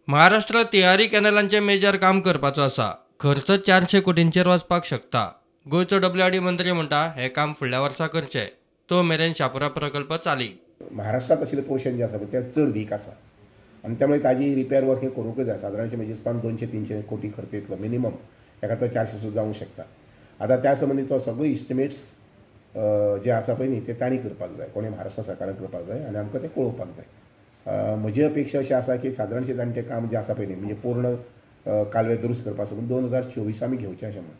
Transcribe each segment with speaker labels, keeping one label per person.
Speaker 1: महाराष्ट्रात तिहारी कॅनलांचे मेजर काम करपाचो आसा. खर्च 400 कोटींचेर वचपाक शकता. गोंयचो WRD मंत्री म्हणटा हे काम फुडल्या वर्सा करचे. तो मेरेन शापोरा प्रकल्प चाली.
Speaker 2: महाराष्ट्रात आशिल्ले पोर्शन जे आसा पळय ते चड वीक आसा आनी त्यामुळे ताजी रिपेर वर्क हे करूंकच जाय. सादारणशे म्हणजे 200-300 कोटी खर्च येतलो मिनिमम. एका तो 400 सुद्दां जावंक शकता. आता त्या संबंधीचो सगळे इस्टिमेट्स जे आसा पळय न्ही ते तांणी करपाक जाय. कोणी महाराष्ट्र सरकारान करपाक जाय आनी आमकां ते कळोवपाक जाय. म्हजी अपेक्षा अशी आसा की सादारणशे तांणी तें काम जें आसा पळय न्ही म्हणजे पूर्ण कालवे दुरुस्त करपा साकून 2024 आमी घेवचें अशें म्हणून.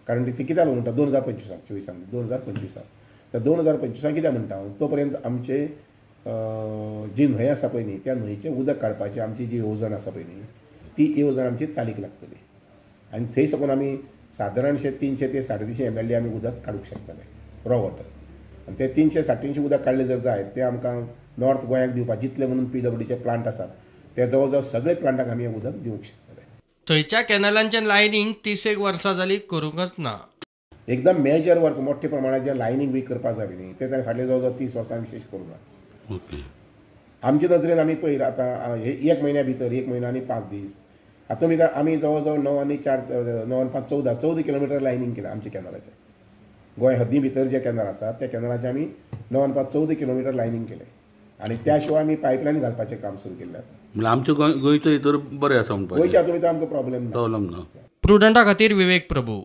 Speaker 2: कारण ते कित्याक म्हणटा 2025 तर 2025 कित्याक म्हणटा हांव तो पर्यंत आमचे जी न्हंय आसा पळय न्ही त्या न्हंयचें उदक काडपाची आमची जी येवजण आसा पळय न्ही ती येवजण आमची चालीक लागतली आनी थंय साकून आमी सादारणशे 300 ते 350 MLD आमी उदक काडूंक शकतले रॉ वॉटर. आनी ते 300-350 उदक काडले जर जायत ते आमकां नॉर्थ गोंयाक दिवपाक जितले म्हणून PWDचे प्लांट आसात ते जवळ जवळ सगळे प्लांटाक आमी हें उदक दिवंक शकतले.
Speaker 1: थंयच्या कॅनलांचें लायनींग 30 वर्सां जाली करूंकच ना.
Speaker 2: एकदम मेजर वर्क मोठ्या प्रमाणात जे लायनींग बी करपाक जाय न्ही ते फाटले जवळ जवळ 30 वर्सां विशेष करूं ना. आमचे नजरेन आमी पळयला आतां हे 1 म्हयन्या भितर 1 म्हयनो आनी 5 दीस हातूंत भितर आमी जवळ जवळ 9 आनी 4 9 आनी 5 14 किलोमिटर लायनींग केलां आमच्या कॅनलाचें. गोंय हद्दी भितर जे कॅनल आसा त्या कॅनलाचें आमी 9 आनी 5 14 किलोमिटर लायनींग केलें आनी त्या शिवाय आमी पायपलायन घालपाचें काम सुरू केल्लें आसा.
Speaker 3: म्हणजे आमच्या गोंयचो भितर बरें आसा म्हणपाक
Speaker 2: गोंयच्या हातूंत भितर आमकां प्रॉब्लेम ना.
Speaker 1: प्रुडंटा खातीर विवेक प्रभू.